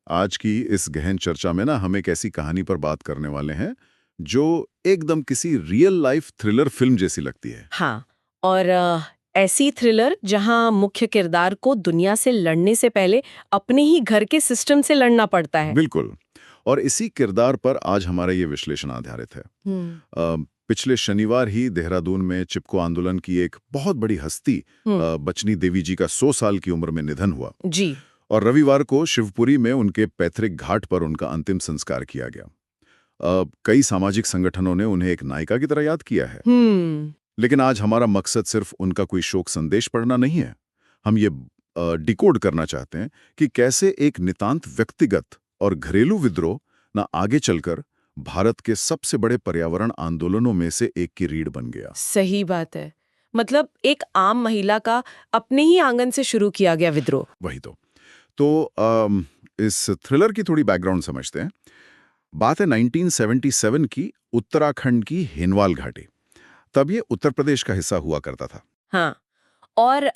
आज की इस गहन चर्चा में ना हम एक ऐसी कहानी पर बात करने वाले हैं जो एकदम किसी रियल लाइफ थ्रिलर फिल्म जैसी लगती है। हाँ, और ऐसी थ्रिलर जहां मुख्य किरदार को दुनिया से लड़ने से पहले अपने ही घर के सिस्टम से लड़ना पड़ता है। बिल्कुल। और इसी किरदार पर आज हमारा ये विश्लेषण आधारित है। पिछले शनिवार ही देहरादून में चिपको आंदोलन की एक बहुत बड़ी हस्ती बचनी देवी जी का 100 साल की उम्र में निधन हुआ। जी। और रविवार को शिवपुरी में उनके पैतृक घाट पर उनका अंतिम संस्कार किया गया। कई सामाजिक संगठनों ने उन्हें एक नायिका की तरह याद किया है। लेकिन आज हमारा मकसद सिर्फ उनका कोई शोक संदेश पढ़ना नहीं है। हम ये डिकोड करना चाहते हैं कि कैसे एक नितांत व्यक्तिगत और घरेलू विद्रोह ना आगे चलकर भारत के सबसे बड़े पर्यावरण आंदोलनों में से एक की रीढ़ बन गया। सही बात है। मतलब एक आम महिला का अपने ही आंगन से शुरू किया गया विद्रोह। वही तो इस थ्रिलर की थोड़ी बैकग्राउंड समझते हैं। बात है 1977 की, उत्तराखंड की हेनवाल घाटी। तब ये उत्तर प्रदेश का हिस्सा हुआ करता था। हाँ, और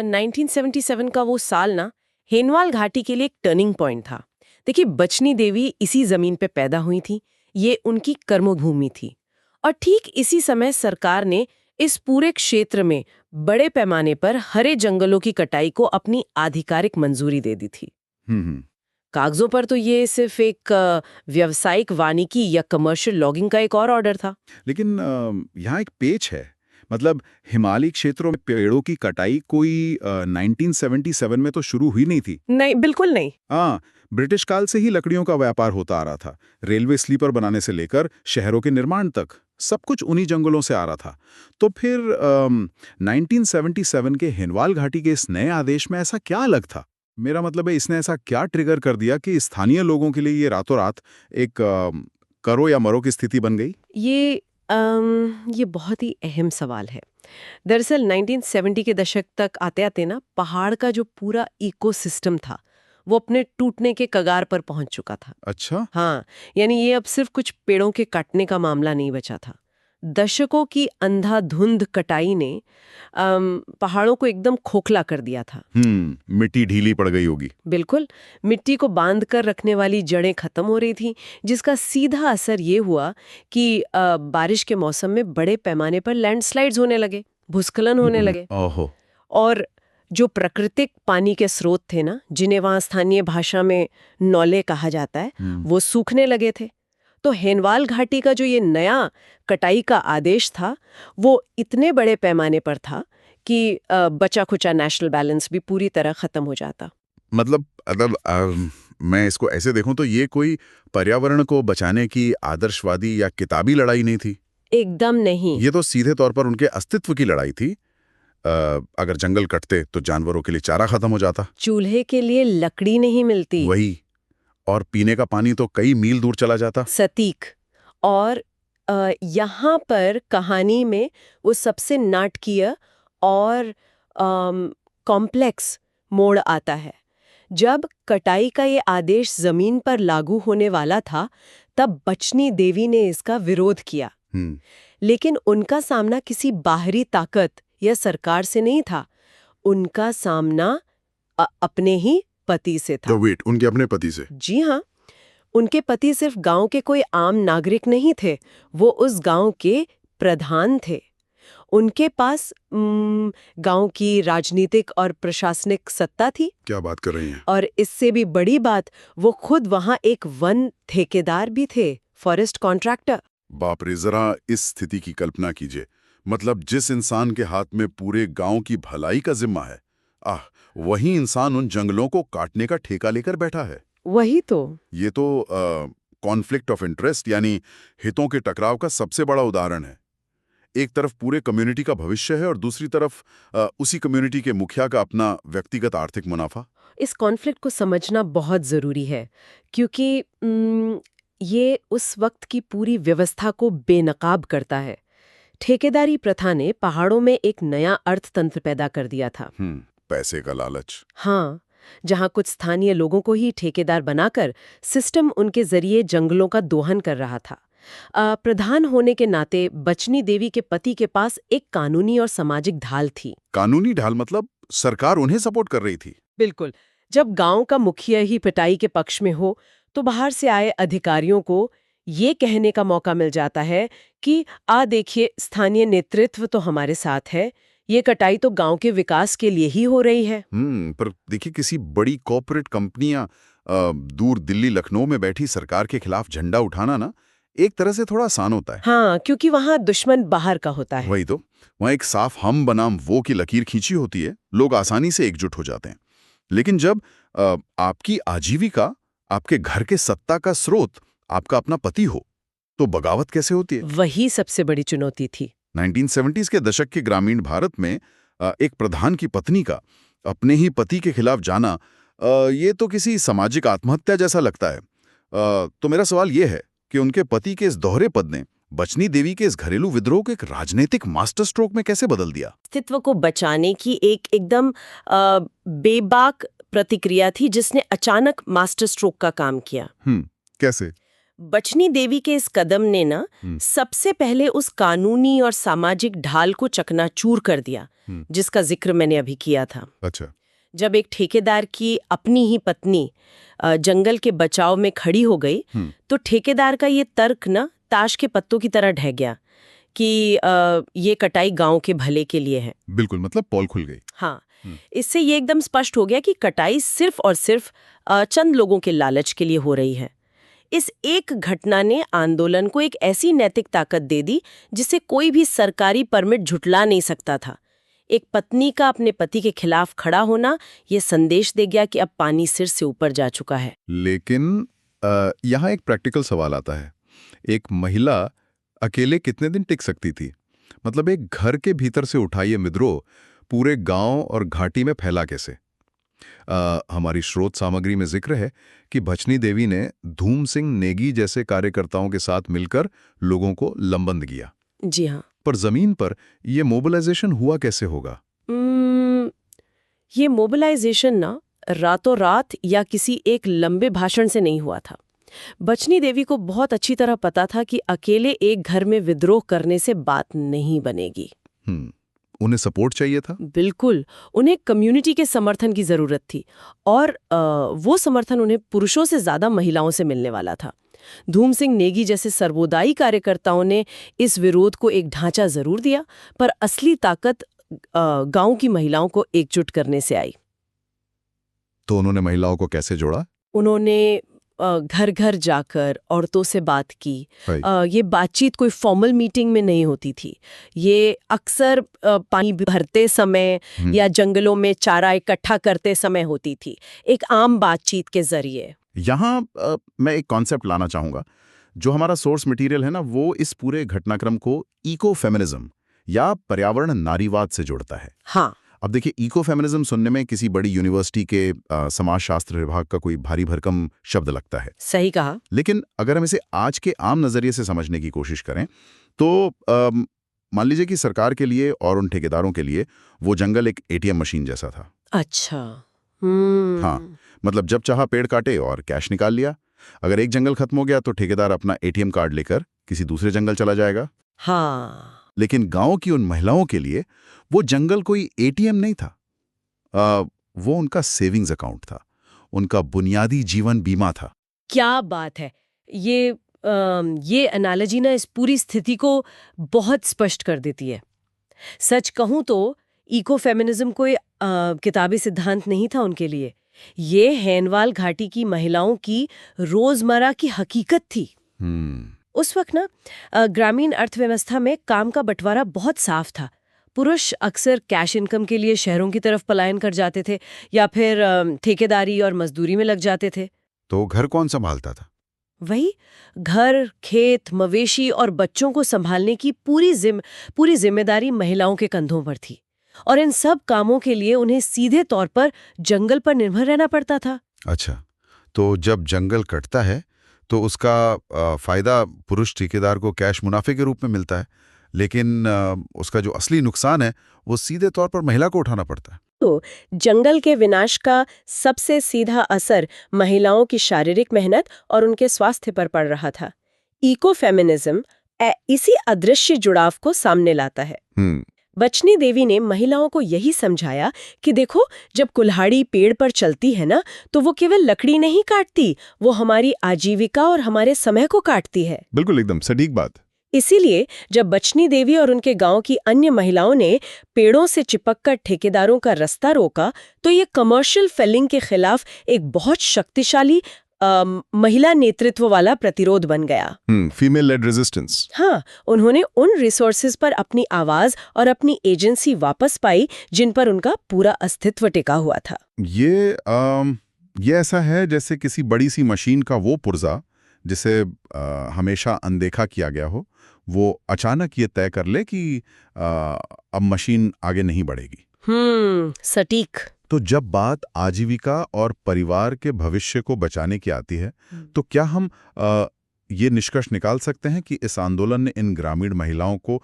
1977 का वो साल ना हेनवाल घाटी के लिए एक टर्निंग पॉइंट था। देखिए, बचनी देवी इसी जमीन पे पैदा हुई थी। ये उनकी कर्मभूमि थी। और ठीक इसी समय सरकार ने इस पूरे क्षेत्र में बड़े पैमाने पर हरे जंगलों की कटाई को अपनी आधिकारिक मंजूरी दे दी थी। हम्म। कागजों पर तो ये सिर्फ एक व्यावसायिक वानिकी या कमर्शियल लॉगिंग का एक और ऑर्डर था। लेकिन यहाँ एक पेच है। मतलब हिमालयी क्षेत्रों में पेड़ों की कटाई कोई 1977 में तो शुरू हुई नहीं थी। नहीं, बिल्कुल नहीं। हाँ, ब्रिटिश काल से ही लकड़ियों का व्यापार होता आ रहा था। रेलवे स्लीपर बनाने से लेकर शहरों के निर्माण तक सब कुछ उन्हीं जंगलों से आ रहा था। तो फिर 1977 के हिनवाल घाटी के इस नए आदेश में ऐसा क्या अलग था? मेरा मतलब है, इसने ऐसा क्या ट्रिगर कर दिया कि स्थानीय लोगों के लिए ये रातों रात एक करो या मरो की स्थिति बन गई? ये बहुत ही अहम सवाल है। दरअसल 1970 के दशक तक आते-आते ना पहाड़ का जो पूरा इकोसिस्टम था, वो अपने टूटने के कगार पर पहुंच चुका था। अच्छा। हाँ, यानी ये अब सिर्फ कुछ पेड़ों के काटने का मामला नहीं बचा था। दशकों की अंधाधुंध कटाई ने पहाड़ों को एकदम खोखला कर दिया था। मिट्टी ढीली पड़ गई होगी। बिल्कुल, मिट्टी को बांध कर रखने वाली जड़ें खत्म हो रही थीं, जिसका सीधा असर ये हुआ कि बारिश के मौसम में बड़े पैमाने पर लैंडस्लाइड्स होने लगे, भूस्खलन होने लगे। ओहो। और जो प्राकृतिक पानी के स्रोत थे ना, जिन्हें वहाँ स्थानीय भाषा में नौले कहा जाता है, वो सूखने लगे थे। तो हेनवाल घाटी का जो ये नया कटाई का आदेश था, वो इतने बड़े पैमाने पर था कि बचा खुचा नेशनल बैलेंस भी पूरी तरह खत्म हो जाता। मतलब अगर मैं इसको ऐसे देखूं तो ये कोई पर्यावरण को बचाने की आदर्शवादी या किताबी लड़ाई नहीं थी। एकदम नहीं। ये तो सीधे तौर पर उनके अस्तित्व की लड़ाई थी। अगर जंगल कटते तो जानवरों के लिए चारा खत्म हो जाता, चूल्हे के लिए लकड़ी नहीं मिलती, वही, और पीने का पानी तो कई मील दूर चला जाता। सटीक। और यहाँ पर कहानी में वो सबसे नाटकीय और कॉम्प्लेक्स मोड़ आता है। जब कटाई का ये आदेश जमीन पर लागू होने वाला था, तब बचनी देवी ने इसका विरोध किया। लेकिन उनका सामना किसी बाहरी ताकत या सरकार से नहीं था। उनका सामना अपने ही पति से था। उनके अपने पति से? जी हाँ, उनके पति सिर्फ गांव के कोई आम नागरिक नहीं थे, वो उस गांव के प्रधान थे। उनके पास गांव की राजनीतिक और प्रशासनिक सत्ता थी। क्या बात कर रही हैं? और इससे भी बड़ी बात, वो खुद वहां एक वन ठेकेदार भी थे, फॉरेस्ट कॉन्ट्रैक्टर। बाप रे, जरा इस स्थिति की कल्पना कीजिए। मतलब जिस इंसान के हाथ में पूरे गांव की भलाई का जिम्मा है, वही इंसान उन जंगलों को काटने का ठेका लेकर बैठा है। वही तो। ये तो कॉन्फ्लिक्ट ऑफ इंटरेस्ट यानी हितों के टकराव का सबसे बड़ा उदाहरण है। एक तरफ पूरे कम्युनिटी का भविष्य है और दूसरी तरफ उसी कम्युनिटी के मुखिया का अपना व्यक्तिगत आर्थिक मुनाफा। इस कॉन्फ्लिक्ट को समझना बहुत जरूरी है, क्योंकि ये उस वक्त की पूरी व्यवस्था को बेनकाब करता है। ठेकेदारी प्रथा ने पहाड़ों में एक नया अर्थतंत्र पैदा कर दिया था। पैसे का लालच। हाँ, जहाँ कुछ स्थानीय लोगों को ही ठेकेदार बनाकर सिस्टम उनके जरिए जंगलों का दोहन कर रहा था। प्रधान होने के नाते बचनी देवी के पति के पास एक कानूनी और सामाजिक ढाल थी। कानूनी ढाल मतलब सरकार उन्हें सपोर्ट कर रही थी? बिल्कुल। जब गांव का मुखिया ही पिटाई के पक्ष में हो तो बाहर से आए अधिकारियों को ये कहने का मौका मिल जाता है कि देखिए, स्थानीय नेतृत्व तो हमारे साथ है, ये कटाई तो गांव के विकास के लिए ही हो रही है। पर देखिए, किसी बड़ी कॉर्पोरेट कंपनियां दूर दिल्ली लखनऊ में बैठी सरकार के खिलाफ झंडा उठाना ना एक तरह से थोड़ा आसान होता है। हाँ, क्योंकि वहां दुश्मन बाहर का होता है। वही तो, वहां एक साफ हम बनाम वो की लकीर खींची होती है, लोग आसानी से एकजुट हो जाते हैं। लेकिन जब आपकी आजीविका, आपके घर के सत्ता का स्रोत आपका अपना पति हो, तो बगावत कैसे होती है? वही सबसे बड़ी चुनौती थी। 1970s के दशक के ग्रामीण भारत में एक प्रधान की पत्नी का अपने ही पति के खिलाफ जाना, ये तो किसी सामाजिक आत्महत्या जैसा लगता है। तो मेरा सवाल ये है कि उनके पति के इस दोहरे पद ने बचनी देवी के इस घरेलू विद्रोह को एक राजनीतिक मास्टर स्ट्रोक में कैसे बदल दिया? अस्तित्व को बचाने की एक एकदम बेबाक प्रतिक्रिया थी जिसने अचानक मास्टर स्ट्रोक का काम किया। कैसे? बचनी देवी के इस कदम ने ना सबसे पहले उस कानूनी और सामाजिक ढाल को चकनाचूर कर दिया जिसका जिक्र मैंने अभी किया था। अच्छा। जब एक ठेकेदार की अपनी ही पत्नी जंगल के बचाव में खड़ी हो गई तो ठेकेदार का ये तर्क ना ताश के पत्तों की तरह ढह गया कि ये कटाई गांव के भले के लिए है। बिल्कुल, मतलब पोल खुल गई। हाँ, इससे ये एकदम स्पष्ट हो गया कि कटाई सिर्फ और सिर्फ चंद लोगों के लालच के लिए हो रही है। इस एक घटना ने आंदोलन को एक ऐसी नैतिक ताकत दे दी जिसे कोई भी सरकारी परमिट झुठला नहीं सकता था। एक पत्नी का अपने पति के खिलाफ खड़ा होना ये संदेश दे गया कि अब पानी सिर से ऊपर जा चुका है। लेकिन यहाँ एक प्रैक्टिकल सवाल आता है, एक महिला अकेले कितने दिन टिक सकती थी? मतलब एक घर के भीतर से उठा ये विद्रोह पूरे गांव और घाटी में फैला कैसे? हमारी स्रोत सामग्री में जिक्र है कि बचनी देवी ने धूम सिंह नेगी जैसे कार्यकर्ताओं के साथ मिलकर लोगों को लंबंद किया। जी हाँ। पर जमीन पर यह मोबिलाइजेशन हुआ कैसे होगा? ये मोबिलाइजेशन ना रातों रात या किसी एक लंबे भाषण से नहीं हुआ था। बचनी देवी को बहुत अच्छी तरह पता था कि अकेले एक घर में विद्रोह करने से बात नहीं बनेगी। उन्हें सपोर्ट चाहिए था। बिल्कुल, उन्हें कम्युनिटी के समर्थन की जरूरत थी और वो समर्थन उन्हें पुरुषों से ज्यादा महिलाओं से मिलने वाला था। धूम सिंह नेगी जैसे सर्वोदयी कार्यकर्ताओं ने इस विरोध को एक ढांचा जरूर दिया, पर असली ताकत गांव की महिलाओं को एकजुट करने से आई। तो उन्होंने महिलाओं को कैसे जोड़ा? उन्होंने घर घर जाकर औरतों से बात की। ये बातचीत कोई फॉर्मल मीटिंग में नहीं होती थी, ये अक्सर पानी भरते समय या जंगलों में चारा इकट्ठा करते समय होती थी, एक आम बातचीत के जरिए। यहाँ मैं एक कॉन्सेप्ट लाना चाहूंगा। जो हमारा सोर्स मटेरियल है ना, वो इस पूरे घटनाक्रम को इको फेमिनिज्म या पर्यावरण नारीवाद से जोड़ता है। हाँ, अब देखिए, इको फेमिनिज्म सुनने में किसी बड़ी यूनिवर्सिटी के समाजशास्त्र विभाग का कोई भारी भरकम शब्द लगता है। सही कहा। लेकिन अगर हम इसे आज के आम नजरिए से समझने की कोशिश करें तो मान लीजिए कि सरकार के लिए और उन ठेकेदारों के लिए वो जंगल एक एटीएम मशीन जैसा था। अच्छा। हाँ, मतलब जब चाहा पेड़ काटे और कैश निकाल लिया। अगर एक जंगल खत्म हो गया तो ठेकेदार अपना एटीएम कार्ड लेकर किसी दूसरे जंगल चला जाएगा। हाँ, लेकिन गांव की उन महिलाओं के लिए वो जंगल कोई एटीएम नहीं था, वो उनका सेविंग्स अकाउंट था, उनका बुनियादी जीवन बीमा था। क्या बात है! ये एनालॉजी ना इस पूरी स्थिति को बहुत स्पष्ट कर देती है। सच कहूं तो इको फेमिनिज्म कोई किताबी सिद्धांत नहीं था उनके लिए, ये हेनवाल घाटी की महिलाओं की रोजमर्रा की हकीकत थी। उस वक्त ना ग्रामीण अर्थव्यवस्था में काम का बंटवारा बहुत साफ था। पुरुष अक्सर कैश इनकम के लिए शहरों की तरफ पलायन कर जाते थे या फिर ठेकेदारी और मजदूरी में लग जाते थे। तो घर कौन संभालता था? वही घर, खेत, मवेशी और बच्चों को संभालने की पूरी जिम्मेदारी महिलाओं के कंधों पर थी और इन सब कामों के लिए उन्हें सीधे तौर पर जंगल पर निर्भर रहना पड़ता था। अच्छा, तो जब जंगल कटता है तो उसका फायदा पुरुष ठेकेदार को कैश मुनाफे के रूप में मिलता है, लेकिन उसका जो असली नुकसान है वो सीधे तौर पर महिला को उठाना पड़ता है। तो जंगल के विनाश का सबसे सीधा असर महिलाओं की शारीरिक मेहनत और उनके स्वास्थ्य पर पड़ रहा था। इको फेमिनिज्म इसी अदृश्य जुड़ाव को सामने लाता है। बचनी देवी ने महिलाओं को यही समझाया कि देखो, जब कुल्हाड़ी पेड़ पर चलती है ना, तो वो केवल लकड़ी नहीं काटती, वो हमारी आजीविका और हमारे समय को काटती है। बिल्कुल, एकदम सटीक बात। इसीलिए जब बचनी देवी और उनके गांव की अन्य महिलाओं ने पेड़ों से चिपककर ठेकेदारों का रास्ता रोका, तो ये कमर्शियल फेलिंग के खिलाफ एक बहुत शक्तिशाली महिला नेतृत्व वाला प्रतिरोध बन गया। Female led resistance. हाँ, उन्होंने उन रिसोर्सेज पर अपनी आवाज और अपनी एजेंसी वापस पाई जिन पर उनका पूरा अस्तित्व टिका हुआ था। ये ऐसा है जैसे किसी बड़ी सी मशीन का वो पुर्जा जिसे हमेशा अनदेखा किया गया हो, वो अचानक ये तय कर ले कि अब मशीन आगे नहीं बढ़ेगी। सटीक। तो जब बात आजीविका और परिवार के भविष्य को बचाने की आती है, तो क्या हम ये निष्कर्ष निकाल सकते हैं कि इस आंदोलन ने इन ग्रामीण महिलाओं को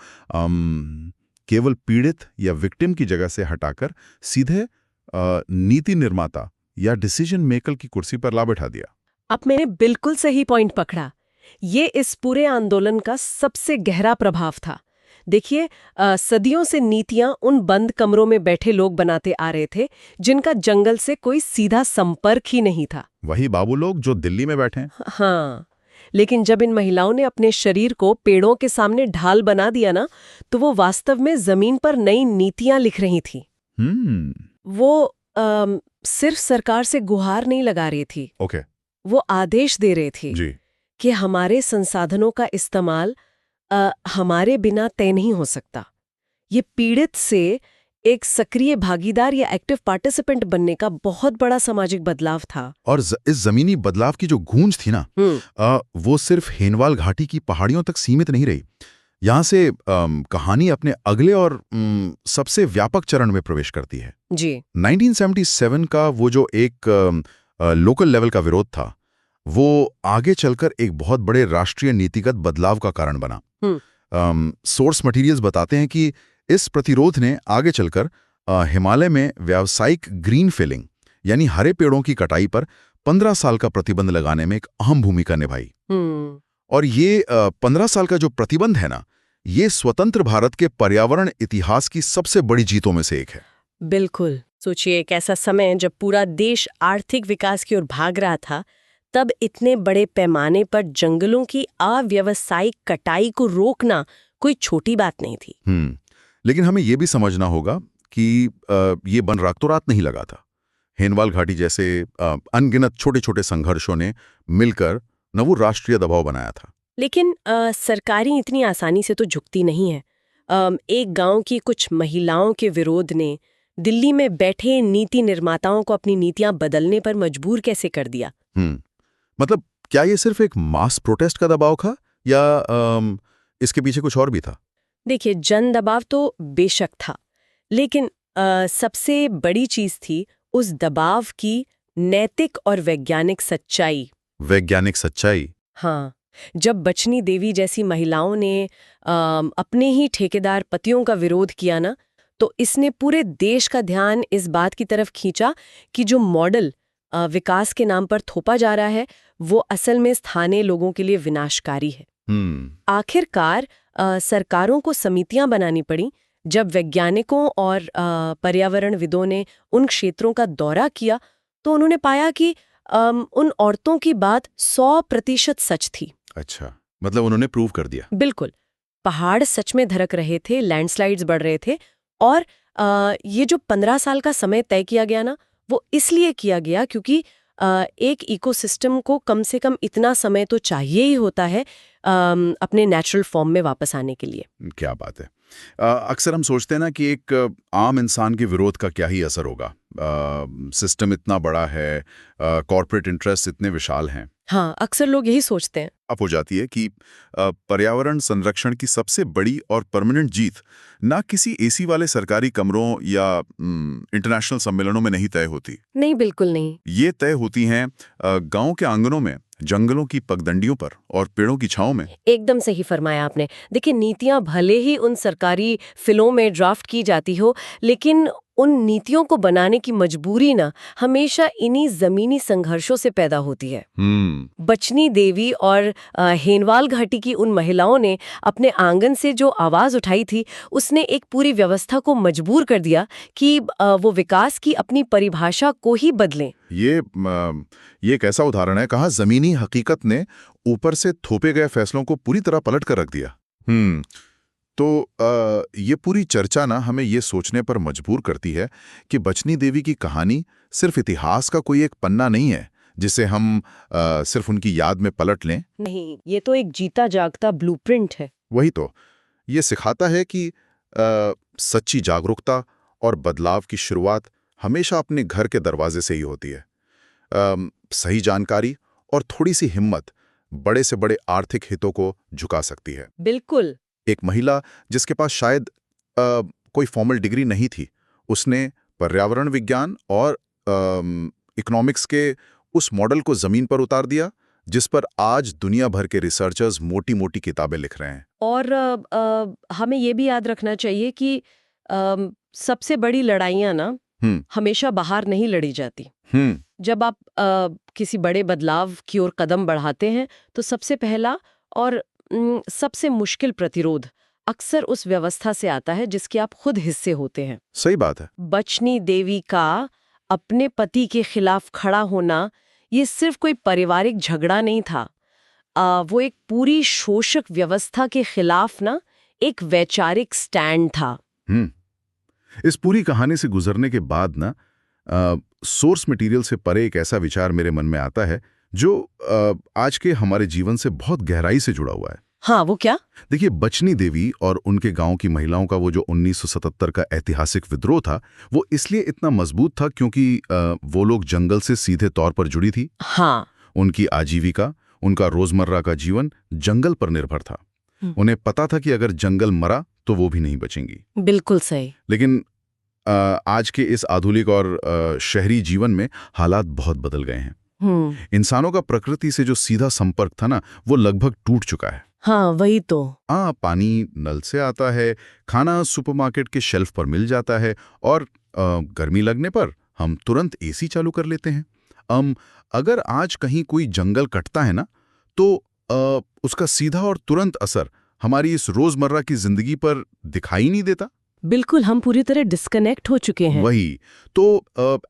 केवल पीड़ित या विक्टिम की जगह से हटाकर सीधे नीति निर्माता या डिसीजन मेकर की कुर्सी पर ला बैठा दिया? अब मैंने बिल्कुल सही पॉइंट पकड़ा। ये इस पूरे आंदोलन का सबसे गहरा प्रभाव था। देखिए, सदियों से नीतियां उन बंद कमरों में बैठे लोग बनाते आ रहे थे जिनका जंगल से कोई सीधा संपर्क ही नहीं था। वही बाबू लोग जो दिल्ली में बैठे हैं। हाँ, लेकिन जब इन महिलाओं ने अपने शरीर को पेड़ों के सामने ढाल बना दिया ना, तो वो वास्तव में जमीन पर नई नीतियां लिख रही थी। वो सिर्फ सरकार से गुहार नहीं लगा रही थी। ओके। वो आदेश दे रहे थे जी। कि हमारे संसाधनों का इस्तेमाल हमारे बिना तय नहीं हो सकता। ये पीड़ित से एक सक्रिय भागीदार या एक्टिव पार्टिसिपेंट बनने का बहुत बड़ा सामाजिक बदलाव था। और इस जमीनी बदलाव की जो गूंज थी ना, वो सिर्फ हेनवाल घाटी की पहाड़ियों तक सीमित नहीं रही। यहाँ से कहानी अपने अगले और सबसे व्यापक चरण में प्रवेश करती है। जी। 1977 का वो जो एक लोकल लेवल का विरोध था, वो आगे चलकर एक बहुत बड़े राष्ट्रीय नीतिगत बदलाव का कारण बना। सोर्स मटेरियल्स बताते हैं कि इस प्रतिरोध ने आगे चलकर हिमालय में व्यावसायिक ग्रीन फिलिंग यानी हरे पेड़ों की कटाई पर 15 साल का प्रतिबंध लगाने में एक अहम भूमिका निभाई। और ये 15 साल का जो प्रतिबंध है ना, ये स्वतंत्र भारत के पर्यावरण इतिहास की सबसे बड़ी जीतों में से एक है। बिल्कुल। सोचिए, एक ऐसा समय जब पूरा देश आर्थिक विकास की ओर भाग रहा था, तब इतने बड़े पैमाने पर जंगलों की अव्यावसायिक कटाई को रोकना कोई छोटी बात नहीं थी। लेकिन हमें यह भी समझना होगा कि ये बन रात तो रात नहीं लगा था। हेनवाल घाटी जैसे अनगिनत छोटे छोटे संघर्षों ने मिलकर न वो राष्ट्रीय दबाव बनाया था। लेकिन सरकारें इतनी आसानी से तो झुकती नहीं है। एक गांव की कुछ महिलाओं के विरोध ने दिल्ली में बैठे नीति निर्माताओं को अपनी नीतियां बदलने पर मजबूर कैसे कर दिया। मतलब क्या ये सिर्फ एक मास प्रोटेस्ट का दबाव था या इसके पीछे कुछ और भी था? देखिए, जन दबाव तो बेशक था, लेकिन सबसे बड़ी चीज थी उस दबाव की नैतिक और वैज्ञानिक सच्चाई। वैज्ञानिक सच्चाई? हाँ, जब बचनी देवी जैसी महिलाओं ने अपने ही ठेकेदार पतियों का विरोध किया ना, तो इसने पूरे देश का ध्यान इस बात की तरफ खींचा कि जो मॉडल विकास के नाम पर थोपा जा रहा है, वो असल में स्थानीय लोगों के लिए विनाशकारी है। आखिरकार सरकारों को समितियां बनानी पड़ी। जब वैज्ञानिकों और पर्यावरणविदों ने उन क्षेत्रों का दौरा किया, तो उन्होंने पाया कि उन औरतों की बात 100% सच थी। अच्छा, मतलब उन्होंने प्रूव कर दिया। बिल्कुल। पहाड़ सच में धड़क रहे थे, लैंडस्लाइड्स बढ़ रहे थे, और ये जो 15 साल का समय तय किया गया ना, वो इसलिए किया गया क्योंकि एक इकोसिस्टम को कम से कम इतना समय तो चाहिए ही होता है अपने नेचुरल फॉर्म में वापस आने के लिए। क्या बात है। अक्सर हम सोचते हैं ना कि एक आम इंसान के विरोध का क्या ही असर होगा। सिस्टम इतना बड़ा है, कॉर्पोरेट इंटरेस्ट इतने विशाल हैं। हाँ, अक्सर लोग यही सोचते हैं। अब हो जाती है कि पर्यावरण संरक्षण की सबसे बड़ी और परमानेंट जीत ना किसी एसी वाले सरकारी कमरों या इंटरनेशनल सम्मेलनों में नहीं तय होती। नहीं, बिल्कुल नहीं। ये तय होती हैं गांव के आंगनों में, जंगलों की पगडंडियों पर और पेड़ों की छांव में। एकदम सही फरमाया आपने। देखिए, नीतियां भले ही उन सरकारी फिलों में ड्राफ्ट की जाती हो, लेकिन उन नीतियों को बनाने की मजबूरी ना हमेशा इन्हीं जमीनी संघर्षों से पैदा होती है। बचनी देवी और हेनवाल घाटी की उन महिलाओं ने अपने आंगन से जो आवाज उठाई थी, उसने एक पूरी व्यवस्था को मजबूर कर दिया कि वो विकास की अपनी परिभाषा को ही बदलें। ये एक ऐसा उदाहरण है कहाँ जमीनी हकीकत ने ऊपर से थोपे गए फैसलों को पूरी तरह पलट कर रख दिया। तो ये पूरी चर्चा ना हमें ये सोचने पर मजबूर करती है कि बचनी देवी की कहानी सिर्फ इतिहास का कोई एक पन्ना नहीं है जिसे हम सिर्फ उनकी याद में पलट लें। नहीं, ये तो एक जीता जागता ब्लूप्रिंट है। वही तो, ये सिखाता है कि सच्ची जागरूकता और बदलाव की शुरुआत हमेशा अपने घर के दरवाजे से ही होती है। सही जानकारी और थोड़ी सी हिम्मत बड़े से बड़े आर्थिक हितों को झुका सकती है। बिल्कुल। एक महिला जिसके पास शायद कोई फॉर्मल डिग्री नहीं थी, उसने पर्यावरण विज्ञान और इकोनॉमिक्स के उस मॉडल को जमीन पर उतार दिया जिस पर आज दुनिया भर के रिसर्चर्स मोटी मोटी किताबें लिख रहे हैं। और हमें ये भी याद रखना चाहिए कि सबसे बड़ी लड़ाइयाँ ना हमेशा बाहर नहीं लड़ी जाती। जब आप किसी बड़े बदलाव की ओर कदम बढ़ाते हैं तो सबसे पहला और सबसे मुश्किल प्रतिरोध अक्सर उस व्यवस्था से आता है जिसके आप खुद हिस्से होते हैं। सही बात है। बचनी देवी का अपने पति के खिलाफ खड़ा होना ये सिर्फ कोई पारिवारिक झगड़ा नहीं था, वो एक पूरी शोषक व्यवस्था के खिलाफ ना एक वैचारिक स्टैंड था। इस पूरी कहानी से गुजरने के बाद ना सोर्स मटेरियल से परे एक ऐसा विचार मेरे मन में आता है जो आज के हमारे जीवन से बहुत गहराई से जुड़ा हुआ है। हाँ, वो क्या? देखिए, बचनी देवी और उनके गांव की महिलाओं का वो जो 1977 का ऐतिहासिक विद्रोह था, वो इसलिए इतना मजबूत था क्योंकि वो लोग जंगल से सीधे तौर पर जुड़ी थी। हाँ। उनकी आजीविका, उनका रोजमर्रा का जीवन जंगल पर निर्भर था। उन्हें पता था कि अगर जंगल मरा तो वो भी नहीं बचेंगी। बिल्कुल सही। लेकिन आज के इस आधुनिक और शहरी जीवन में हालात बहुत बदल गए हैं। इंसानों का प्रकृति से जो सीधा संपर्क था ना, वो लगभग टूट चुका है। हाँ, वही तो। पानी नल से आता है, खाना सुपरमार्केट के शेल्फ पर मिल जाता है और गर्मी लगने पर हम तुरंत एसी चालू कर लेते हैं। अगर आज कहीं कोई जंगल कटता है ना, तो उसका सीधा और तुरंत असर हमारी इस रोजमर्रा की जिंदगी पर दिखाई नहीं देता। बिल्कुल, हम पूरी तरह डिस्कनेक्ट हो चुके हैं। वही तो,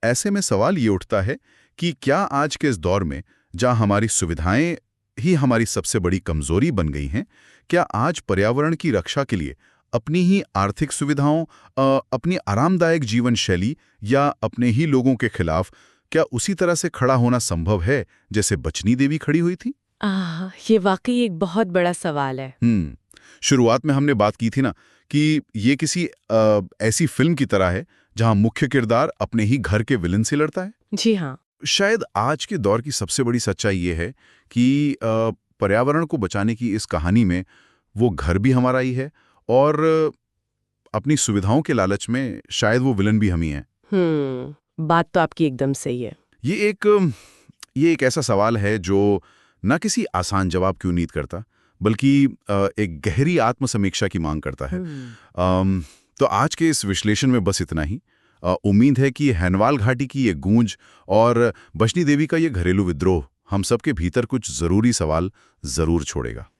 ऐसे में सवाल ये उठता है कि क्या आज के इस दौर में जहां हमारी सुविधाएं ही हमारी सबसे बड़ी कमजोरी बन गई हैं, क्या आज पर्यावरण की रक्षा के लिए अपनी ही आर्थिक सुविधाओं, अपनी आरामदायक जीवन शैली या अपने ही लोगों के खिलाफ क्या उसी तरह से खड़ा होना संभव है जैसे बचनी देवी खड़ी हुई थी? ये वाकई एक बहुत बड़ा सवाल है। शुरुआत में हमने बात की थी ना कि ये किसी ऐसी फिल्म की तरह है जहां मुख्य किरदार अपने ही घर के विलन से लड़ता है। जी हाँ। शायद आज के दौर की सबसे बड़ी सच्चाई ये है कि पर्यावरण को बचाने की इस कहानी में वो घर भी हमारा ही है और अपनी सुविधाओं के लालच में शायद वो विलन भी हम ही हैं। बात तो आपकी एकदम सही है। ये एक ऐसा सवाल है जो न किसी आसान जवाब की उम्मीद करता, बल्कि एक गहरी आत्मसमीक्षा की मांग करता है। तो आज के इस विश्लेषण में बस इतना ही। उम्मीद है कि हेनवाल घाटी की ये गूंज और बचनी देवी का ये घरेलू विद्रोह हम सबके भीतर कुछ जरूरी सवाल जरूर छोड़ेगा।